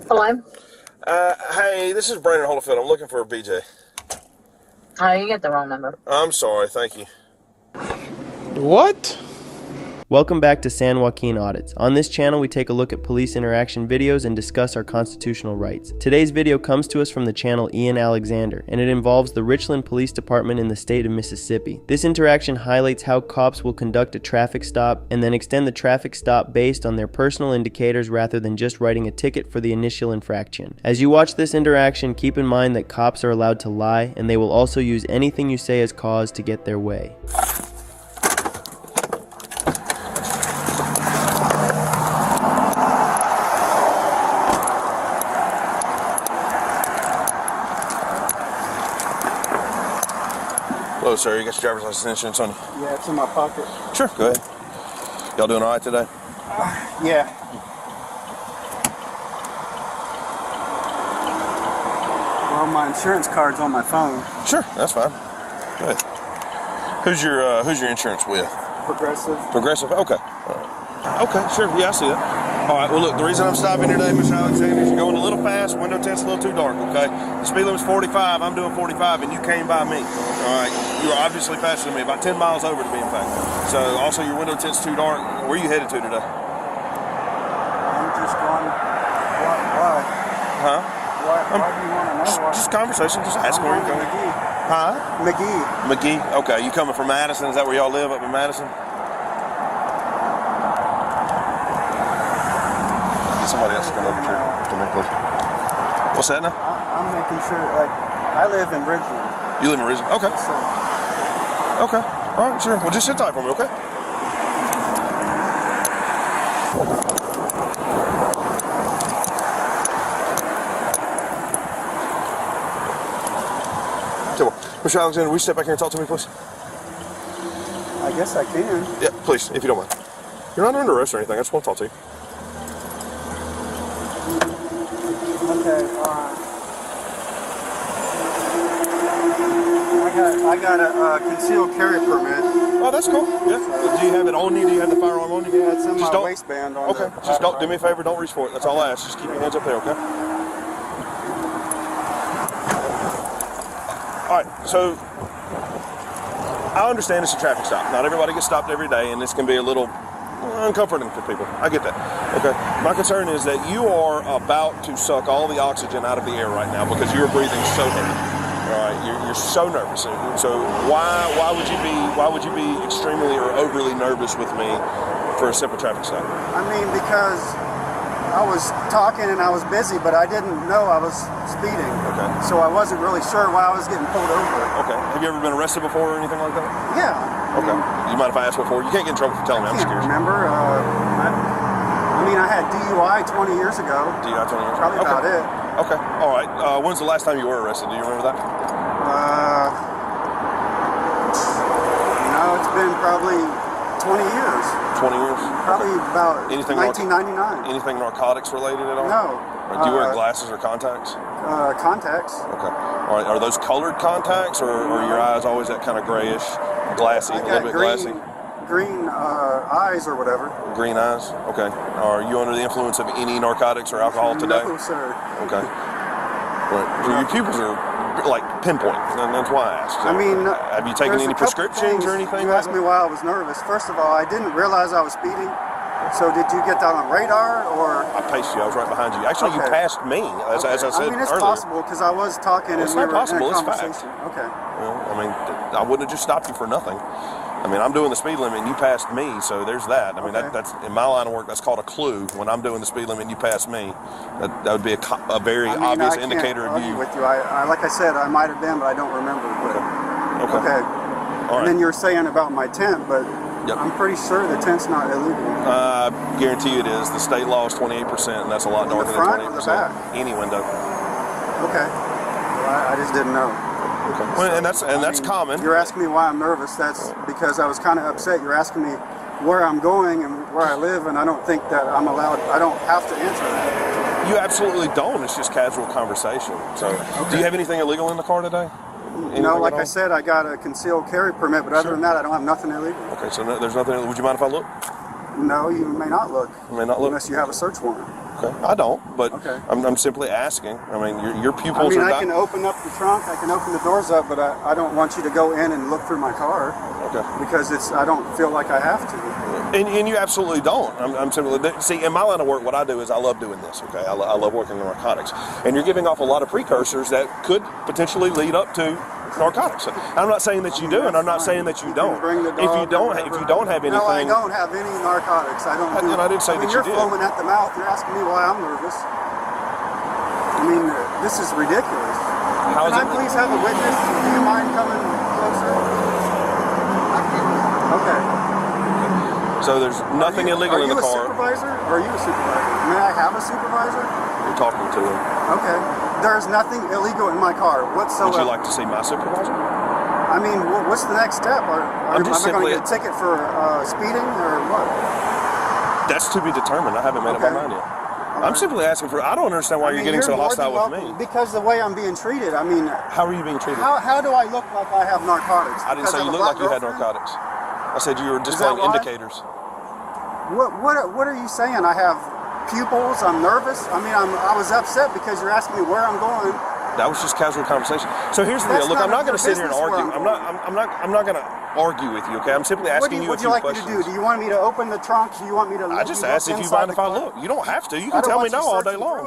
Hello? Hey, this is Brandon Holyfield. I'm looking for a BJ. Oh, you got the wrong number. I'm sorry, thank you. What? Welcome back to San Joaquin Audits. On this channel, we take a look at police interaction videos and discuss our constitutional rights. Today's video comes to us from the channel Ian Alexander, and it involves the Richland Police Department in the state of Mississippi. This interaction highlights how cops will conduct a traffic stop and then extend the traffic stop based on their personal indicators rather than just writing a ticket for the initial infraction. As you watch this interaction, keep in mind that cops are allowed to lie, and they will also use anything you say as cause to get their way. Hello, sir. You got your driver's license and insurance on you? Yeah, it's in my pocket. Sure, go ahead. Y'all doing all right today? Yeah. Well, my insurance card's on my phone. Sure, that's fine. Go ahead. Who's your insurance with? Progressive. Progressive? Okay. All right. Okay, sure. Yeah, I see that. All right, well, look, the reason I'm stopping here today, Mr. Alexander, is you're going a little fast. Window tint's a little too dark, okay? The speed limit's 45. I'm doing 45, and you came by me. All right? You are obviously faster than me, about 10 miles over to be, in fact. So, also, your window tint's too dark. Where are you headed to today? I'm just going. Why? Huh? Why do you want to know? Just conversation. Just asking where you're going. McGee. Huh? McGee. McGee? Okay, you coming from Madison? Is that where y'all live, up in Madison? Get somebody else to come over here to me, please. What's that now? I'm making sure, I live in Richland. You live in Richland? Okay. So, Okay. All right, sure. Well, just sit tight for me, okay? Tell me, Mr. Alexander, will you step back here and talk to me, please? I guess I can. Yeah, please, if you don't mind. You're not under arrest or anything. I just want to talk to you. Okay, I got a concealed carry permit. Oh, that's cool. Yeah. Do you have it on you? Do you have the firearm on you? Yeah, it's in Just my don't, waistband. On okay, the just don't, do me a favor, don't reach for it. That's all I ask. Just keep your hands up there, okay? All right, so I understand it's a traffic stop. Not everybody gets stopped every day, and this can be a little uncomforting for people. I get that. Okay. My concern is that you are about to suck all the oxygen out of the air right now because you're breathing so heavy. All right, you're so nervous. So why would you be extremely or overly nervous with me for a simple traffic stop? I mean, because I was talking and I was busy, but I didn't know I was speeding. Okay. So I wasn't really sure why I was getting pulled over. Okay. Have you ever been arrested before or anything like that? Yeah. Okay. You mind if I ask before? You can't get in trouble for telling me. I'm just I can't curious. remember. I had DUI 20 years ago. DUI 20 years? Probably Okay. about it. Okay. All right. When's the last time you were arrested? Do you remember that? It's been probably 20 years. 20 years? Probably Okay. about Anything 1999. Anything narcotics related at all? No. Or do you wear glasses or contacts? Contacts. Okay. All right. Are those colored contacts, or are your eyes always that kind of grayish, glassy, I a little got bit glassy? green eyes or whatever. Green eyes. Okay. Are you under the influence of any narcotics or alcohol today? No, sir. Okay. Right. So your pupils are like pinpoint, and that's why I asked. So, I mean, have you taken there's any a couple prescriptions things. or anything? You asked me why I was nervous. First of all, I didn't realize I was speeding. So did you get that on radar, or? I paced you. I was right behind you. Actually, Okay. you passed me, as I said I mean, it's earlier. possible because I was talking It's and we not were possible, in a it's fact. conversation. Okay. Well, I mean, I wouldn't have just stopped you for nothing. I mean, I'm doing the speed limit and you passed me, so there's that. I mean, Okay. that's in my line of work. That's called a clue. When I'm doing the speed limit and you pass me, that would be a very I mean, obvious I can't indicator of argue you. with you. I like I said, I might have been, but I don't remember. But, Okay. okay. All And then right. you were saying about my tent, but Yep. I'm pretty sure the tent's not illegal. Guarantee you it is. The state law is 28%, and that's a lot In the darker front than or the 28%. back? Any window. Okay. Well, I just didn't know. Okay. Well, and that's I mean, common. You're asking me why I'm nervous. That's because I was kind of upset. You're asking me where I'm going and where I live, and I don't think that I'm allowed. I don't have to answer that. You absolutely don't. It's just casual conversation. So, do you have anything illegal in the car today? Anything Like at all? I said, I got a concealed carry permit, but other than that, I don't have nothing illegal. Okay, so there's nothing. Would you mind if I look? No, you may not look. I may not look. Unless you have a search warrant. Okay, I don't, but Okay. I'm simply asking. I mean, your I pupils mean, are I can open up the trunk, I can open the doors up, but I don't want you to go in and look through my car. Okay. Because I don't feel like I have to. And you absolutely don't. I'm simply, see, in my line of work, what I do is I love doing this, okay? I love working in narcotics. And you're giving off a lot of precursors that could potentially lead up to narcotics. I'm not saying that you do, and I'm not saying that you don't. If you don't have anything. No, I don't have any narcotics. I don't. And I didn't say that you you're did. foaming at the mouth. You're asking me why I'm nervous. I mean, this is ridiculous. How is Can I it? please have a witness? Do you mind coming closer? Okay. So there's nothing illegal in the car. Are you a supervisor? Are you a supervisor? May I have a supervisor? You're talking to him. Okay. There's nothing illegal in my car whatsoever. Would you like to see my supervisor? I mean, what's the next step? Am I going to get a ticket for speeding or what? That's to be determined. I haven't made up my mind yet. I'm simply asking for. I don't understand why you're getting so hostile with me. Because the way I'm being treated. I mean, how are you being treated? How do I look like I have narcotics? I didn't say you look like you had narcotics. I said you were displaying indicators. What are you saying? I have pupils. I'm nervous. I mean, I was upset because you're asking me where I'm going. That was just casual conversation. So here's the deal. Look, I'm not going to sit here and argue. I'm not going to argue with you. Okay, I'm simply asking you a few questions. What would you like me to do? Do you want me to open the trunk? Do you want me to? I just asked if you mind if I look. You don't have to. You can tell me no all day long.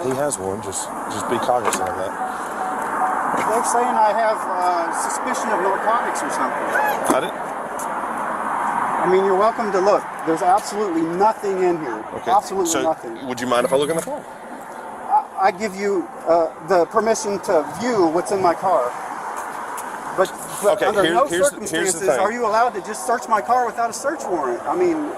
He has one. Just be cognizant of that. They're saying I have suspicion of narcotics or something. I didn't. I mean, you're welcome to look. There's absolutely nothing in here. Okay. Absolutely nothing. Would you mind if I look in the car? I give you the permission to view what's in my car. But okay, under no here's circumstances the thing. are you allowed to just search my car without a search warrant. I mean,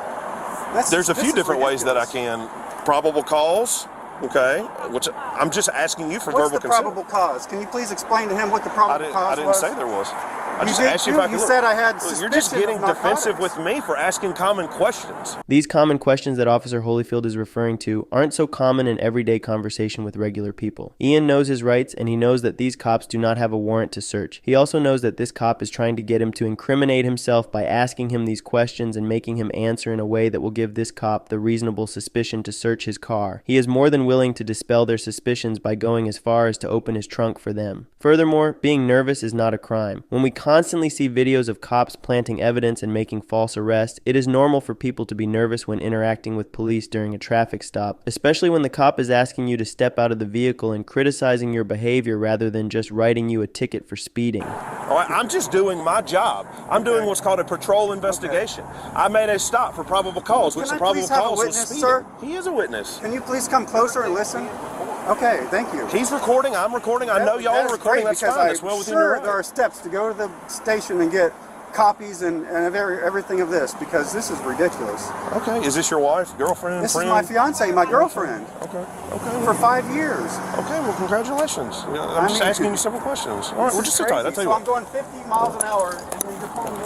there's a few different ways that I can. Probable cause. Okay, which I'm just asking you for verbal consent. What's the probable cause? Can you please explain to him what the probable cause was? I didn't say there was. I just asked you if I could look. You said I had suspicion. You're just getting defensive with me for asking common questions. These common questions that Officer Holyfield is referring to aren't so common in everyday conversation with regular people. Ian knows his rights, and he knows that these cops do not have a warrant to search. He also knows that this cop is trying to get him to incriminate himself by asking him these questions and making him answer in a way that will give this cop the reasonable suspicion to search his car. He is more than willing to dispel their suspicions by going as far as to open his trunk for them. Furthermore, being nervous is not a crime. When we constantly see videos of cops planting evidence and making false arrests, it is normal for people to be nervous when interacting with police during a traffic stop, especially when the cop is asking you to step out of the vehicle and criticizing your behavior rather than just writing you a ticket for speeding. All right, I'm just doing my job. I'm doing what's called a patrol investigation. I made a stop for probable cause, which the probable cause was speeding. Sir? He is a witness. Can you please come closer and listen? Okay, thank you. He's recording, I'm recording, I know y'all are recording, that's fine, that's well within your right. There are steps to go to the station and get copies and everything of this, because this is ridiculous. Okay, is this your wife, girlfriend, this friend? This is my fiance, my girlfriend. Okay. For 5 years. Okay, well, congratulations. I'm just asking you several questions. All right, we'll just sit tight, I'll tell you what. I'm going 50 miles an hour, and then you're pulling me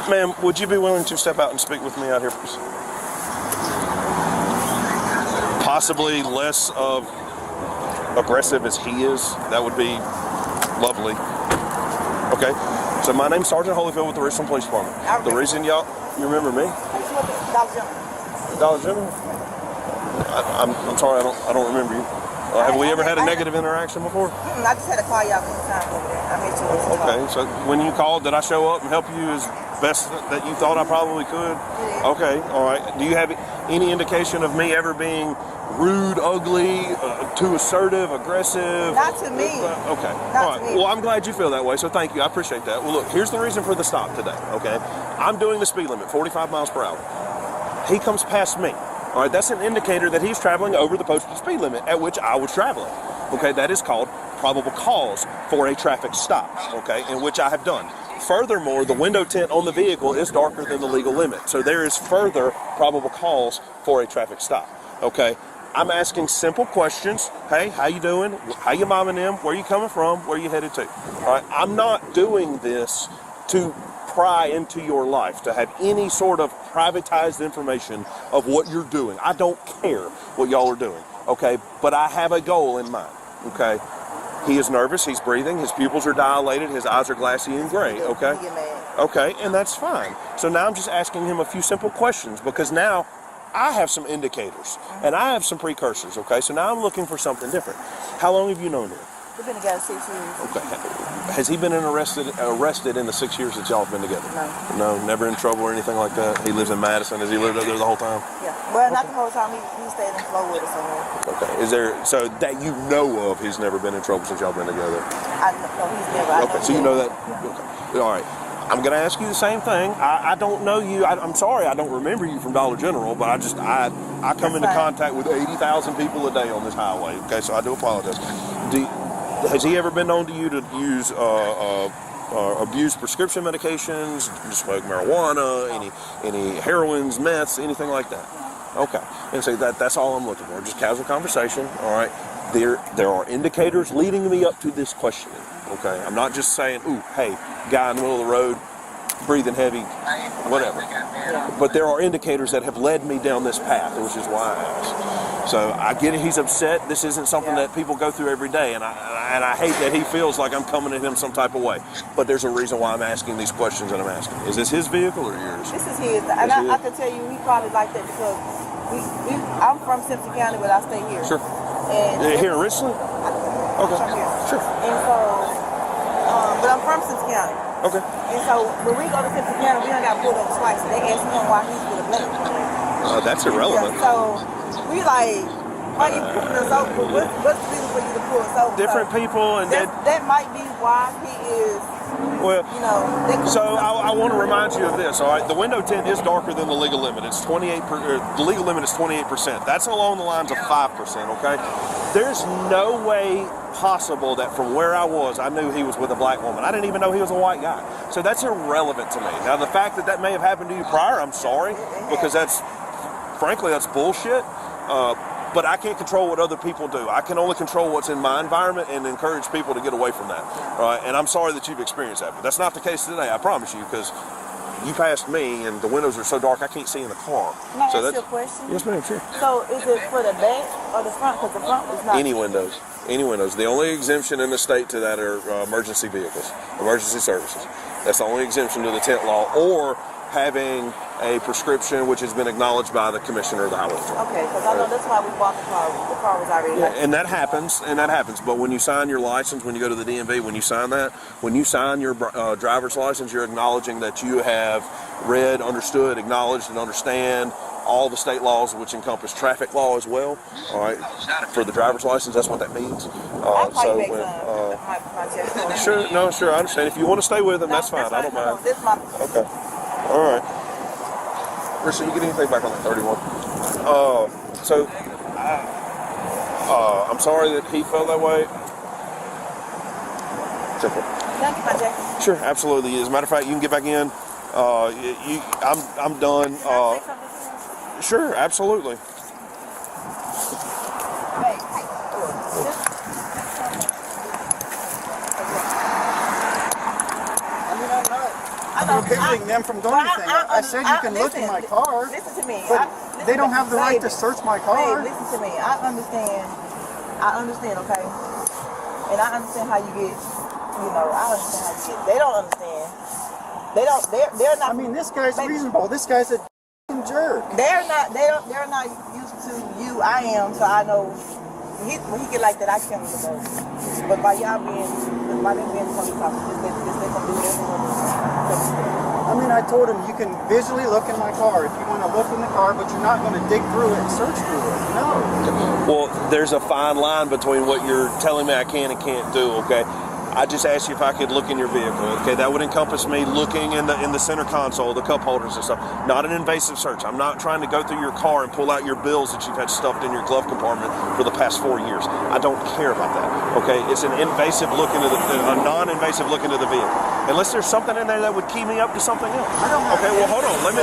over. Ma'am, would you be willing to step out and speak with me out here, please? Possibly less of aggressive as he is. That would be lovely. Okay. So my name's Sergeant Holyfield with the Richland Police Department. The reason you remember me? Dollar General. I'm sorry, I don't remember you. Have we ever had a negative interaction before? I just had to call y'all from time over there. I made sure it was okay. So when you called, did I show up and help you as best that you thought I probably could? Yeah. Okay. All right. Do you have any indication of me ever being rude, ugly, too assertive, aggressive? Not to me. Okay. Not all right. to me. Well, I'm glad you feel that way, so thank you. I appreciate that. Well, look, here's the reason for the stop today, okay? I'm doing the speed limit, 45 miles per hour. He comes past me. All right, that's an indicator that he's traveling over the posted speed limit at which I was traveling. Okay, that is called probable cause for a traffic stop, okay, in which I have done. Furthermore, the window tint on the vehicle is darker than the legal limit, so there is further probable cause for a traffic stop, okay? I'm asking simple questions. Hey, how you doing? How you mom and them? Where you coming from? Where you headed to? All right, I'm not doing this to pry into your life, to have any sort of privatized information of what you're doing. I don't care what y'all are doing, okay? But I have a goal in mind, okay? He is nervous, he's breathing, his pupils are dilated, his eyes are glassy and gray, okay? Okay, and that's fine. So now I'm just asking him a few simple questions because now I have some indicators and I have some precursors. Okay, so now I'm looking for something different. How long have you known him? We've been together 6 years. Okay. Has he been arrested in the 6 years that y'all have been together? No. No, never in trouble or anything like that? He lives in Madison. Has he lived up there the whole time? Yeah. Well, not the whole time. He stayed in Florida somewhere. Okay. Is there, so that you know of, he's never been in trouble since y'all been together? No, he's never. Okay, so you know that? Okay. All right. I'm going to ask you the same thing. I don't know you. I'm sorry, I don't remember you from Dollar General, but I come into contact with 80,000 people a day on this highway. Okay, so I do apologize. Has he ever been known to you to use abuse prescription medications, smoke marijuana, any heroines, meths, anything like that? Okay, and so that's all I'm looking for. Just casual conversation. All right. There are indicators leading me up to this questioning. Okay, I'm not just saying, ooh, hey, guy in the middle of the road, breathing heavy, whatever. But there are indicators that have led me down this path, which is why I asked. So I get it, he's upset. This isn't something that people go through every day, and I hate that he feels like I'm coming at him some type of way. But there's a reason why I'm asking these questions that I'm asking. Is this his vehicle or yours? This is his, and I can tell you he probably like that because I'm from Simpson County, but I stay here. Sure. And here in Richland? Okay. Sure. And so, but I'm from Simpson County. Okay. And so when we go to Simpson County, we done got pulled over twice. They asked him why he's with a black. That's irrelevant. Yeah, so we like, why you pulling us over? What's the reason for you to pull us over? Different people, and that might be why he is. Well, you know. So I want to remind you of this. All right, the window tint is darker than the legal limit. It's 28. The legal limit is 28%. That's along the lines of 5%. Okay. There's no way possible that from where I was, I knew he was with a black woman. I didn't even know he was a white guy. So that's irrelevant to me. Now, the fact that may have happened to you prior, I'm sorry, because frankly, that's bullshit. But I can't control what other people do. I can only control what's in my environment and encourage people to get away from that. All right? And I'm sorry that you've experienced that, but that's not the case today, I promise you, because you passed me and the windows are so dark I can't see in the car. Can I ask you a question? Yes, ma'am, sure. So is it for the back or the front? Because the front is not. Any windows. Any windows. The only exemption in the state to that are emergency vehicles, emergency services. That's the only exemption to the tint law, or having a prescription which has been acknowledged by the commissioner of the highway patrol. Okay, because I know that's why we bought the car. The car was already. Yeah, and that happens. But when you sign your license, when you go to the DMV, when you sign your driver's license, you're acknowledging that you have read, understood, acknowledged, and understand all the state laws, which encompass traffic law as well. All right, for the driver's license, that's what that means. Sure, I understand. If you want to stay with them, that's fine. I don't mind. Okay. All right. Richard, you get anything back on the 31? I'm sorry that he felt that way. Simple. Thank you, my jacket. Sure, absolutely. As a matter of fact, you can get back in. I'm done. Sure, absolutely. I'm prohibiting them from doing anything. I said you can look in my car. Listen to me. But they don't have the right to search my car. Babe, listen to me. I understand, okay? And I understand how you get, I understand how you get. They don't understand. They're not. I mean, this guy's reasonable. This guy's a jerk. They're not used to you. I am, so I know when he get like that, I can't the most. But by them being police officers, they can do whatever. I mean, I told him you can visually look in my car if you want to look in the car, but you're not going to dig through it and search through it. No. Well, there's a fine line between what you're telling me I can and can't do. Okay. I just asked you if I could look in your vehicle. Okay, that would encompass me looking in the center console, the cup holders and stuff. Not an invasive search. I'm not trying to go through your car and pull out your bills that you've had stuffed in your glove compartment for the past 4 years. I don't care about that. Okay, it's a non-invasive look into the vehicle. Unless there's something in there that would key me up to something else. Okay, well hold on. Let me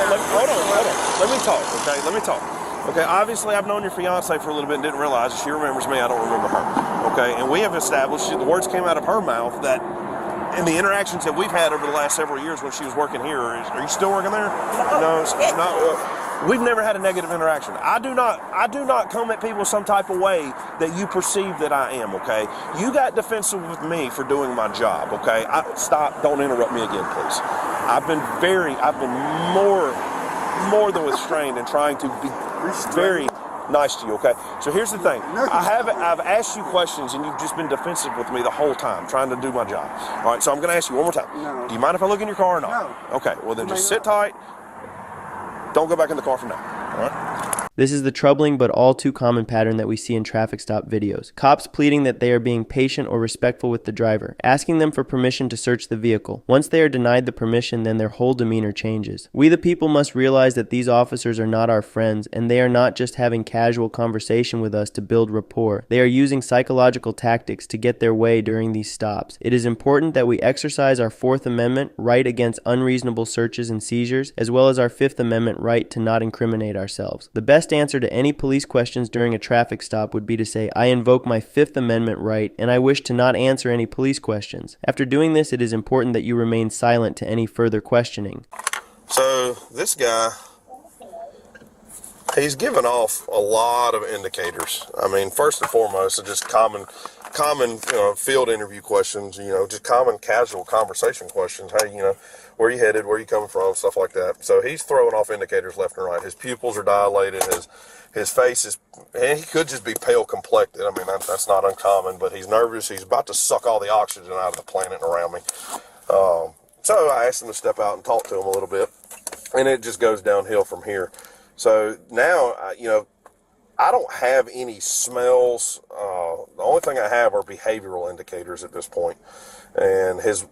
talk. Okay, let me talk. Okay, obviously I've known your fiance for a little bit and didn't realize she remembers me, I don't remember her. Okay, and we have established, the words came out of her mouth that in the interactions that we've had over the last several years when she was working here, are you still working there? No. We've never had a negative interaction. I do not come at people some type of way that you perceive that I am, okay? You got defensive with me for doing my job, okay? Stop, don't interrupt me again, please. I've been more than restrained and trying to be very nice to you, okay? So here's the thing. I've asked you questions and you've just been defensive with me the whole time, trying to do my job. All right, so I'm going to ask you one more time. No. Do you mind if I look in your car or not? No. Okay, well then just sit tight. Don't go back in the car for now, all right? This is the troubling but all too common pattern that we see in traffic stop videos. Cops pleading that they are being patient or respectful with the driver, asking them for permission to search the vehicle. Once they are denied the permission, then their whole demeanor changes. We the people must realize that these officers are not our friends, and they are not just having casual conversation with us to build rapport. They are using psychological tactics to get their way during these stops. It is important that we exercise our Fourth Amendment right against unreasonable searches and seizures, as well as our Fifth Amendment right to not incriminate ourselves. The best answer to any police questions during a traffic stop would be to say, I invoke my Fifth Amendment right, and I wish to not answer any police questions. After doing this, it is important that you remain silent to any further questioning. So this guy, he's given off a lot of indicators. I mean, first and foremost, it's just common field interview questions, just common casual conversation questions. Hey, where you headed, where you coming from, stuff like that. So he's throwing off indicators left and right. His pupils are dilated, his face is, and he could just be pale complected. I mean, that's not uncommon, but he's nervous. He's about to suck all the oxygen out of the planet around me. So I asked him to step out and talk to him a little bit, and it just goes downhill from here. So now, I don't have any smells. The only thing I have are behavioral indicators at this point. And his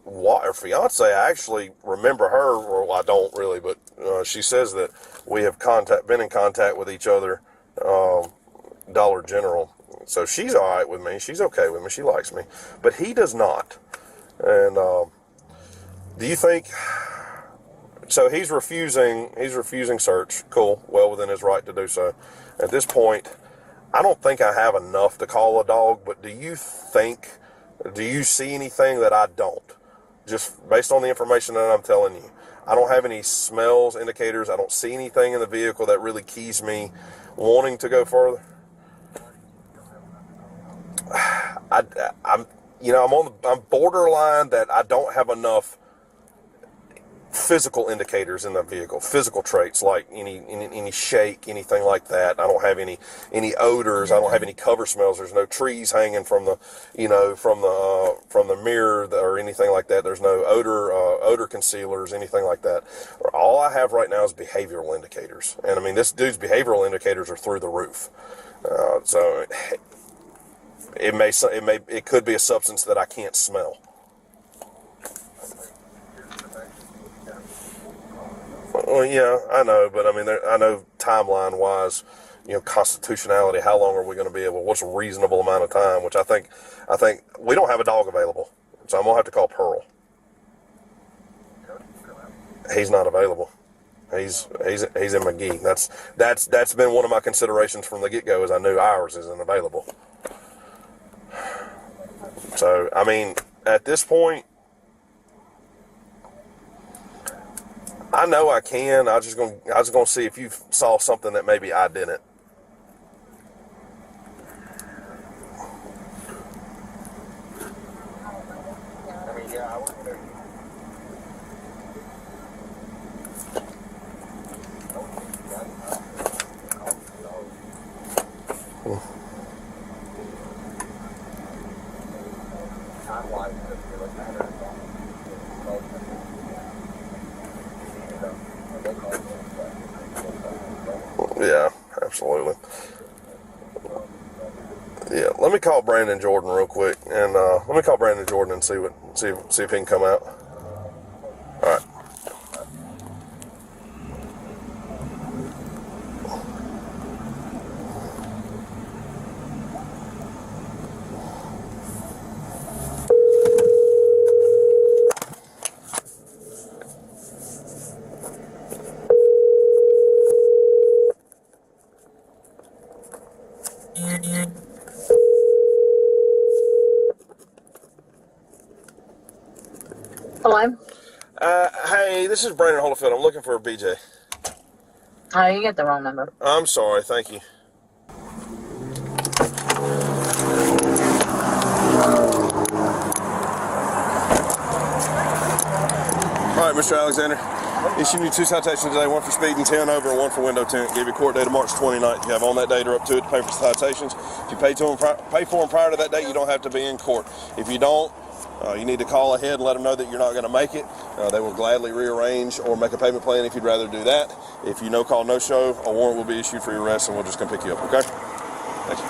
fiance, I actually remember her, or I don't really, but she says that we have been in contact with each other, Dollar General. So she's all right with me. She's okay with me. She likes me. But he does not. And do you think... So he's refusing search. Cool. Well within his right to do so. At this point, I don't think I have enough to call a dog, but do you see anything that I don't? Just based on the information that I'm telling you. I don't have any smells, indicators. I don't see anything in the vehicle that really keys me wanting to go further. I'm borderline that I don't have enough physical indicators in the vehicle, physical traits like any shake, anything like that. I don't have any odors. I don't have any cover smells. There's no trees hanging from the mirror or anything like that. There's no odor concealers, anything like that. All I have right now is behavioral indicators, and I mean this dude's behavioral indicators are through the roof. So it could be a substance that I can't smell. Well, yeah, I know, but I mean, I know timeline-wise, constitutionality. How long are we going to be able? What's a reasonable amount of time? Which I think we don't have a dog available, so I'm gonna have to call Pearl. He's not available. He's in McGee. That's been one of my considerations from the get-go. Is I knew ours isn't available. So I mean, at this point, I know I can. I was just gonna see if you saw something that maybe I didn't. Yeah, absolutely. Yeah, let me call Brandon Jordan real quick, and let me call Brandon Jordan and see if he can come out. All right. Hello? Hey, this is Brandon Holyfield. I'm looking for a BJ. Oh, you got the wrong number. I'm sorry. Thank you. All right, Mr. Alexander. Issued you 2 citations today, 1 for speeding, 10 over, and 1 for window tint. Gave you a court date of March 29th. You have on that date or up to it to pay for citations. If you pay for them prior to that date, you don't have to be in court. If you don't, you need to call ahead and let them know that you're not going to make it. They will gladly rearrange or make a payment plan if you'd rather do that. If you no call, no show, a warrant will be issued for your arrest, and we'll just come pick you up, okay? Thank you.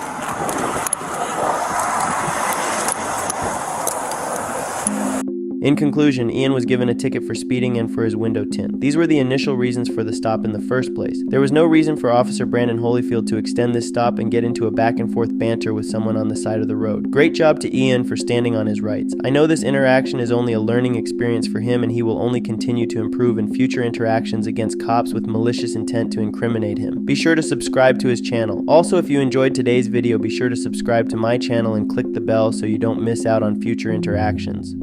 In conclusion, Ian was given a ticket for speeding and for his window tint. These were the initial reasons for the stop in the first place. There was no reason for Officer Brandon Holyfield to extend this stop and get into a back and forth banter with someone on the side of the road. Great job to Ian for standing on his rights. I know this interaction is only a learning experience for him, and he will only continue to improve in future interactions against cops with malicious intent to incriminate him. Be sure to subscribe to his channel. Also, if you enjoyed today's video, be sure to subscribe to my channel and click the bell so you don't miss out on future interactions.